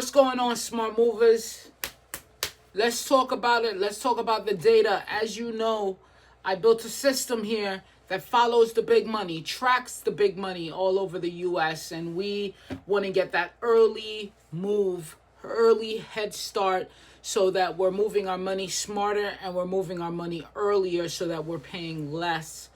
What's going on, smart movers? Let's talk about it. Let's talk about the data. As you know, I built a system here that follows the big money, tracks the big money all over the US, and we want to get that early move, early head start, so that we're moving our money smarter and we're moving our money earlier so that we're paying less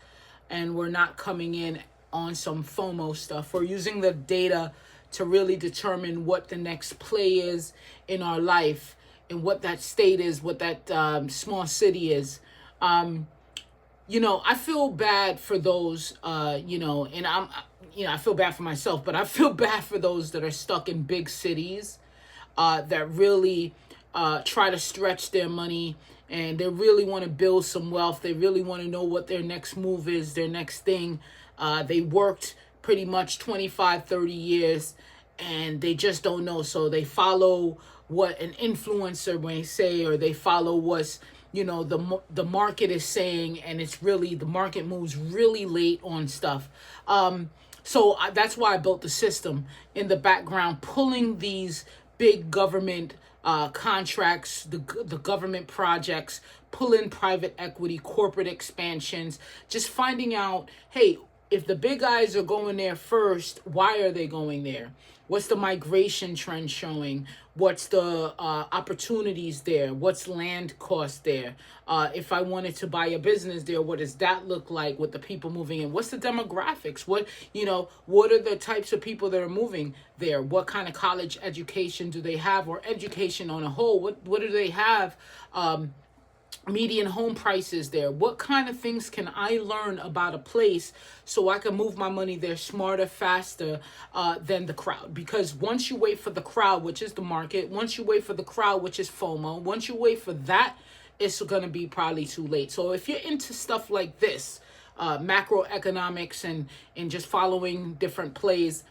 and we're not coming in on some FOMO stuff. We're using the data to really determine what the next play is in our life and what that state is, what that small city is. I feel bad for those, and I feel bad for myself, but I feel bad for those that are stuck in big cities that really try to stretch their money, and they really want to build some wealth. They really want to know what their next move is, their next thing. They worked pretty much 25, 30 years, and they just don't know. So they follow what an influencer may say, or they follow what's, the market is saying, and it's really, the market moves really late on stuff. So that's why I built the system in the background, pulling these big government contracts, the government projects, pulling private equity, corporate expansions, just finding out, hey, if the big guys are going there first, why are they going there? What's the migration trend showing? What's the opportunities there? What's land cost there? If I wanted to buy a business there, what does that look like with the people moving in? What's the demographics? What are the types of people that are moving there? What kind of college education do they have, or education on a whole? What do they have? Median home prices there. What kind of things can I learn about a place so I can move my money there smarter, faster than the crowd? Because once you wait for the crowd, which is the market, once you wait for the crowd, which is FOMO, once you wait for that, it's going to be probably too late. So if you're into stuff like this, macroeconomics and just following different plays,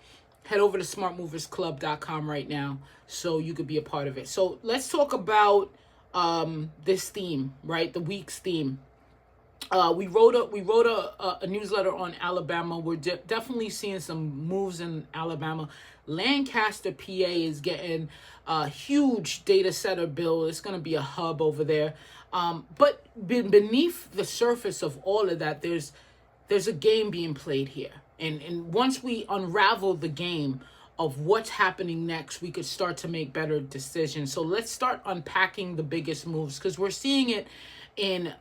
head over to smartmoversclub.com right now so you could be a part of it. So let's talk about this theme, right? The week's theme. We wrote a newsletter on Alabama. We're definitely seeing some moves in Alabama. Lancaster, PA is getting a huge data center bill. It's going to be a hub over there. But beneath the surface of all of that, there's a game being played here. And once we unravel the game of what's happening next, we could start to make better decisions. So let's start unpacking the biggest moves, because we're seeing it in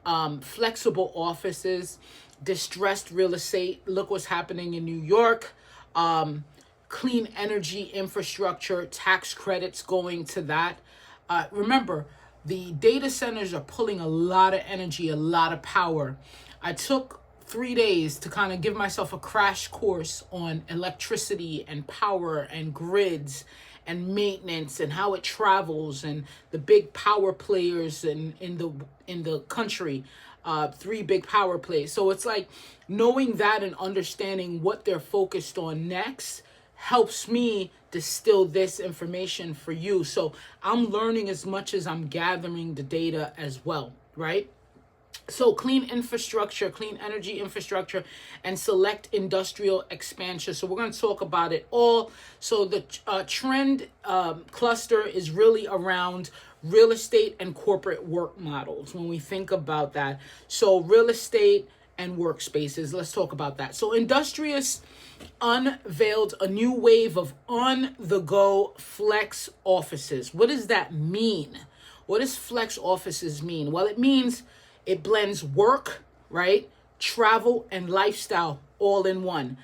flexible offices, distressed real estate. Look what's happening in New York. Clean energy infrastructure, tax credits going to that. Remember, the data centers are pulling a lot of energy, a lot of power. I took 3 days to kind of give myself a crash course on electricity and power and grids and maintenance and how it travels and the big power players in the country, 3 big power plays. So it's like knowing that and understanding what they're focused on next helps me distill this information for you. So I'm learning as much as I'm gathering the data as well, right? So clean infrastructure, clean energy infrastructure, and select industrial expansion. So we're going to talk about it all. So the trend cluster is really around real estate and corporate work models when we think about that. So real estate and workspaces, let's talk about that. So Industrious unveiled a new wave of on-the-go flex offices. What does that mean? What does flex offices mean? Well, it means it blends work, right, travel, and lifestyle all in one.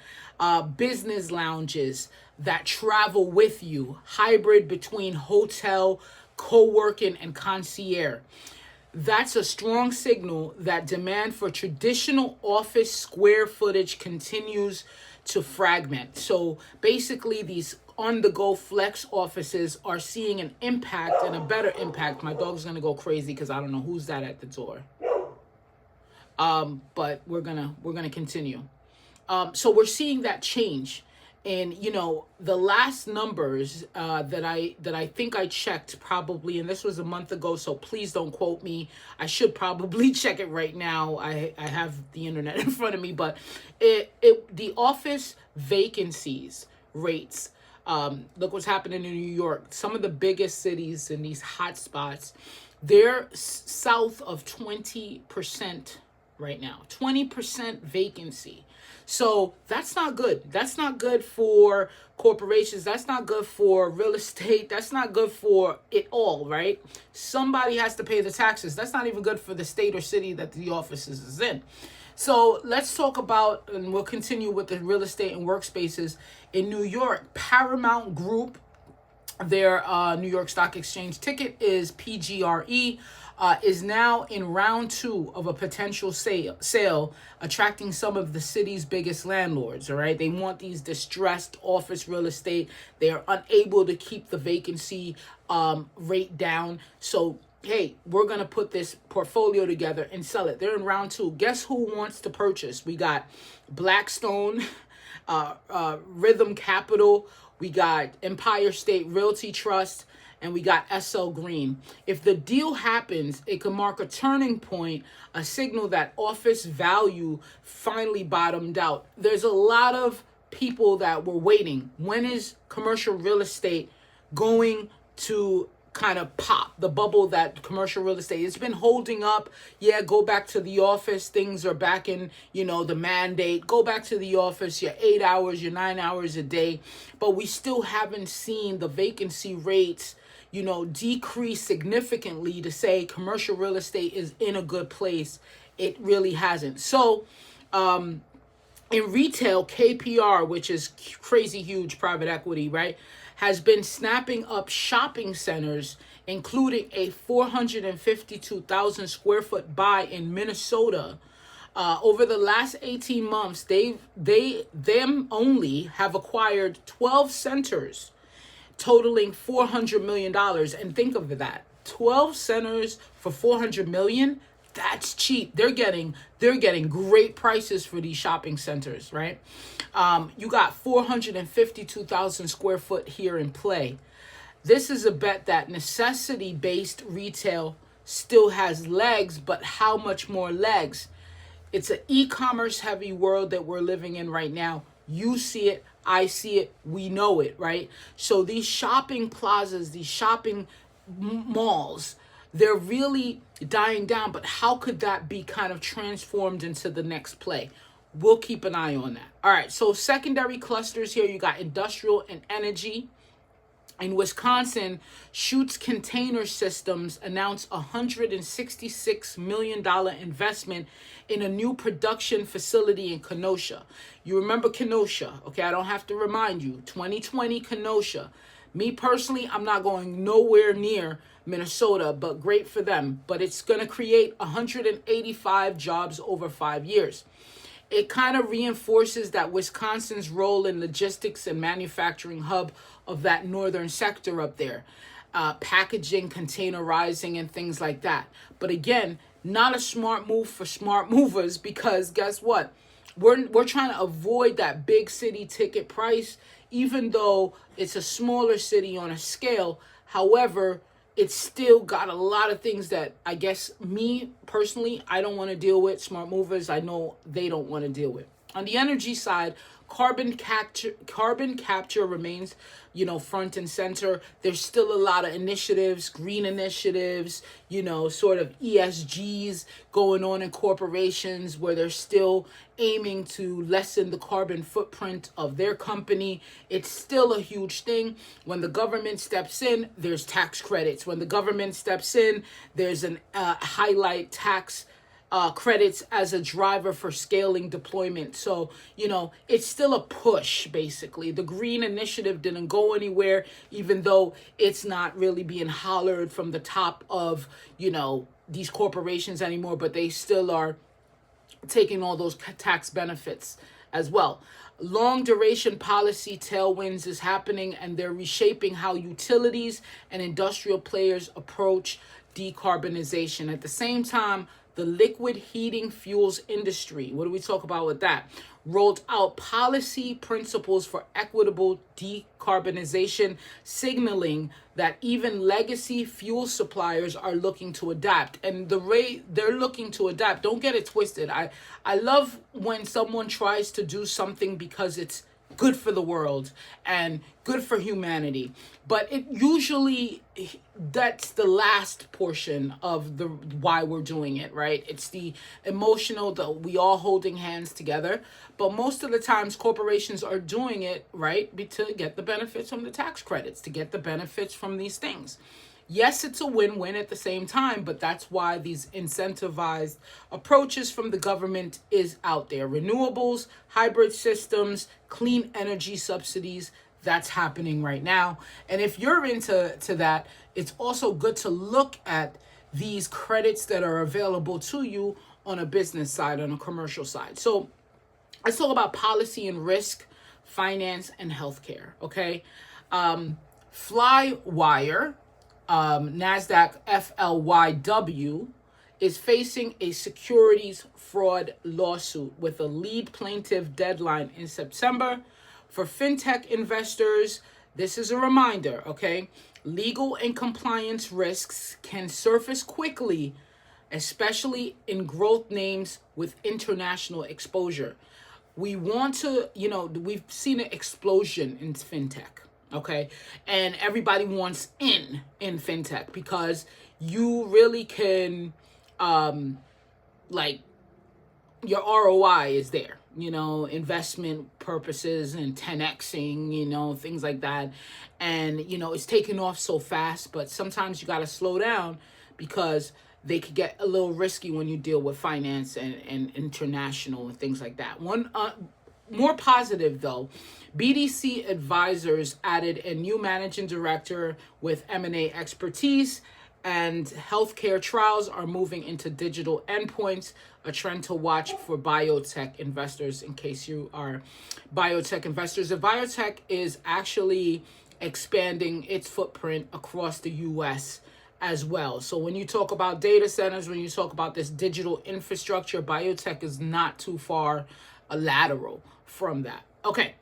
Business lounges that travel with you, hybrid between hotel, co-working, and concierge. That's a strong signal that demand for traditional office square footage continues to fragment. So basically, these on-the-go flex offices are seeing an impact, and a better impact. My dog's gonna go crazy because I don't know who's that at the door. But we're gonna continue. So we're seeing that change. And the last numbers that I think I checked probably, and this was a month ago, so please don't quote me. I should probably check it right now. I have the internet in front of me, but the office vacancies rates Look what's happening in New York. Some of the biggest cities in these hot spots, they're south of 20% right now. 20% vacancy. So that's not good. That's not good for corporations. That's not good for real estate. That's not good for it all, right? Somebody has to pay the taxes. That's not even good for the state or city that the offices is in. So let's talk about, and we'll continue with the real estate and workspaces in New York. Paramount Group, their New York Stock Exchange ticket is PGRE, is now in round 2 of a potential sale, attracting some of the city's biggest landlords. All right, they want these distressed office real estate. They are unable to keep the vacancy rate down. So hey, we're going to put this portfolio together and sell it. They're in round 2. Guess who wants to purchase? We got Blackstone, Rhythm Capital, we got Empire State Realty Trust, and we got SL Green. If the deal happens, it could mark a turning point, a signal that office value finally bottomed out. There's a lot of people that were waiting. When is commercial real estate going to kind of pop the bubble that commercial real estate? It's been holding up. Yeah, go back to the office. Things are back in, the mandate. Go back to the office, your 8 hours, your 9 hours a day. But we still haven't seen the vacancy rates, decrease significantly to say commercial real estate is in a good place. It really hasn't. So, in retail, KPR, which is crazy huge private equity, right, has been snapping up shopping centers, including a 452,000 square foot buy in Minnesota. Over the last 18 months, them only have acquired 12 centers totaling $400 million. And think of that, 12 centers for $400 million. That's cheap. They're getting great prices for these shopping centers, right? You got 452,000 square foot here in play. This is a bet that necessity-based retail still has legs, but how much more legs? It's an e-commerce heavy world that we're living in right now. You see it, I see it, we know it, right? So these shopping plazas, these shopping malls, they're really dying down, but how could that be kind of transformed into the next play? We'll keep an eye on that. All right, so secondary clusters here, you got industrial and energy. In Wisconsin, Schutz Container Systems announced a $166 million investment in a new production facility in Kenosha. You remember Kenosha, okay? I don't have to remind you. 2020 Kenosha. Me personally, I'm not going nowhere near Minnesota, but great for them. But it's going to create 185 jobs over 5 years. It kind of reinforces that Wisconsin's role in logistics and manufacturing hub of that northern sector up there. Packaging, containerizing, and things like that. But again, not a smart move for smart movers, because guess what? We're trying to avoid that big city ticket price, even though it's a smaller city on a scale. However, it's still got a lot of things that I guess me personally, I don't want to deal with. Smart movers, I know they don't want to deal with. On the energy side, carbon capture remains, front and center. There's still a lot of initiatives, green initiatives, sort of ESGs going on in corporations where they're still aiming to lessen the carbon footprint of their company. It's still a huge thing. When the government steps in, there's tax credits. When the government steps in, there's an highlight tax credits as a driver for scaling deployment. So, it's still a push, basically. The green initiative didn't go anywhere, even though it's not really being hollered from the top of, these corporations anymore, but they still are taking all those tax benefits as well. Long duration policy tailwinds is happening, and they're reshaping how utilities and industrial players approach decarbonization. At the same time, the liquid heating fuels industry, what do we talk about with that? Rolled out policy principles for equitable decarbonization, signaling that even legacy fuel suppliers are looking to adapt. And the way they're looking to adapt, don't get it twisted. I love when someone tries to do something because it's good for the world and good for humanity. But it usually, that's the last portion of the why we're doing it, right? It's the emotional, that we all holding hands together. But most of the times corporations are doing it, right, to get the benefits from the tax credits, to get the benefits from these things. Yes, it's a win-win at the same time, but that's why these incentivized approaches from the government is out there. Renewables, hybrid systems, clean energy subsidies, that's happening right now. And if you're into that, it's also good to look at these credits that are available to you on a business side, on a commercial side. So let's talk about policy and risk, finance, and healthcare, okay? Flywire, NASDAQ FLYW, is facing a securities fraud lawsuit with a lead plaintiff deadline in September. For fintech investors, this is a reminder, okay? Legal and compliance risks can surface quickly, especially in growth names with international exposure. We want to, we've seen an explosion in fintech. Okay. And everybody wants in fintech because you really can, like, your ROI is there, investment purposes and 10Xing, things like that. And, it's taking off so fast, but sometimes you got to slow down because they could get a little risky when you deal with finance and international and things like that. One, more positive though, BDC Advisors added a new managing director with M&A expertise, and healthcare trials are moving into digital endpoints, a trend to watch for biotech investors in case you are biotech investors. The biotech is actually expanding its footprint across the US as well. So when you talk about data centers, when you talk about this digital infrastructure, biotech is not too far lateral from that. Okay,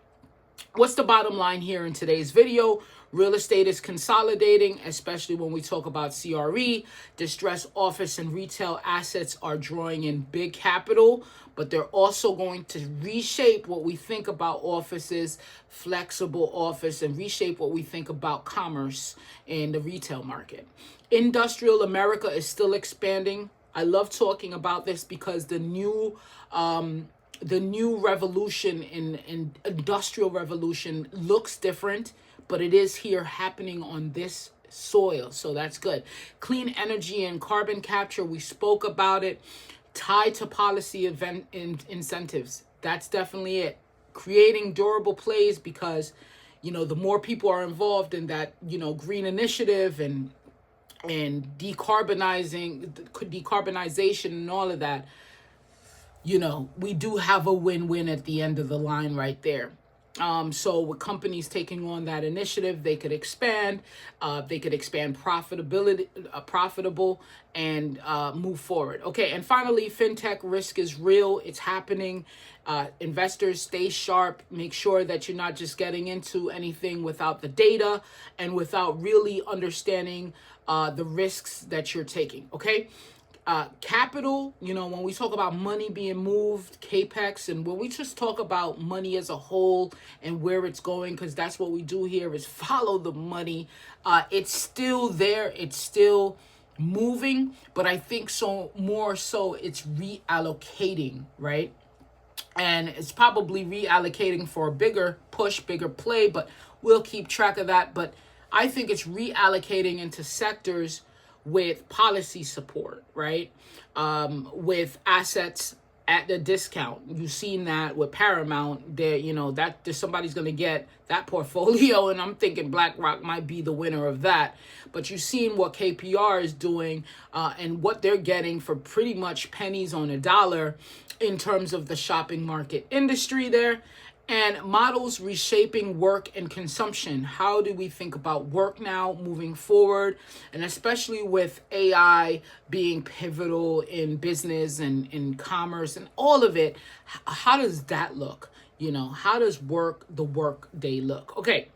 what's the bottom line here in today's video? Real estate is consolidating, especially when we talk about CRE. Distressed office and retail assets are drawing in big capital, but they're also going to reshape what we think about offices, flexible office, and reshape what we think about commerce in the retail market. Industrial America is still expanding. I love talking about this because the new revolution in industrial revolution looks different, but it is here happening on this soil. So that's good. Clean energy and carbon capture, we spoke about it. Tied to policy incentives. That's definitely it. Creating durable plays because, the more people are involved in that, green initiative and decarbonization and all of that, we do have a win-win at the end of the line right there. So with companies taking on that initiative, they could expand, profitable and move forward. Okay, and finally, fintech risk is real. It's happening. Investors, stay sharp. Make sure that you're not just getting into anything without the data and without really understanding the risks that you're taking. Okay. Capital, when we talk about money being moved, capex, and when we just talk about money as a whole and where it's going, because that's what we do here is follow the money. It's still there. It's still moving, but I think more so it's reallocating, right? And it's probably reallocating for a bigger push, bigger play, but we'll keep track of that. But I think it's reallocating into sectors with policy support, right? With assets at the discount. You've seen that with Paramount. There, that somebody's going to get that portfolio, and I'm thinking BlackRock might be the winner of that. But you've seen what KPR is doing and what they're getting for pretty much pennies on a dollar in terms of the shopping market industry there. And models reshaping work and consumption. How do we think about work now moving forward? And especially with AI being pivotal in business and in commerce and all of it, how does that look? How does the work day look? Okay,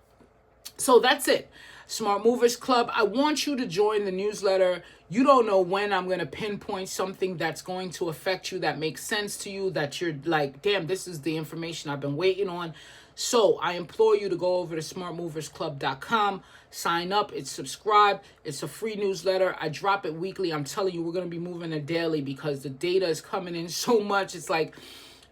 so that's it. Smart Movers Club, I want you to join the newsletter. You don't know when I'm going to pinpoint something that's going to affect you, that makes sense to you, that you're like, damn, this is the information I've been waiting on. So I implore you to go over to smartmoversclub.com, sign up, it's subscribe, it's a free newsletter. I drop it weekly. I'm telling you, we're going to be moving it daily because the data is coming in so much. It's like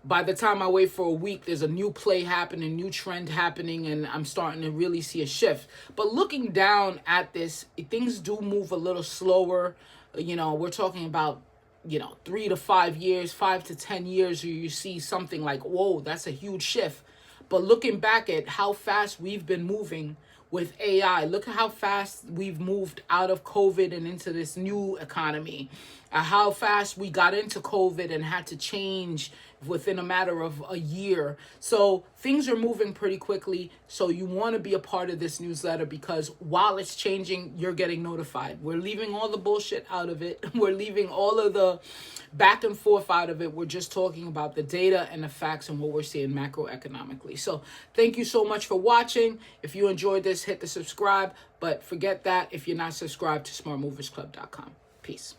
by the time I wait for a week, there's a new play happening, new trend happening, and I'm starting to really see a shift. But looking down at this, things do move a little slower. We're talking about 3 to 5 years, 5 to 10 years, you see something like, whoa, that's a huge shift. But looking back at how fast we've been moving with AI, look at how fast we've moved out of COVID and into this new economy. How fast we got into COVID and had to change within a matter of a year. So things are moving pretty quickly. So you want to be a part of this newsletter because while it's changing, you're getting notified. We're leaving all the bullshit out of it. We're leaving all of the back and forth out of it. We're just talking about the data and the facts and what we're seeing macroeconomically. So thank you so much for watching. If you enjoyed this, hit the subscribe. But forget that if you're not subscribed to smartmoversclub.com. Peace.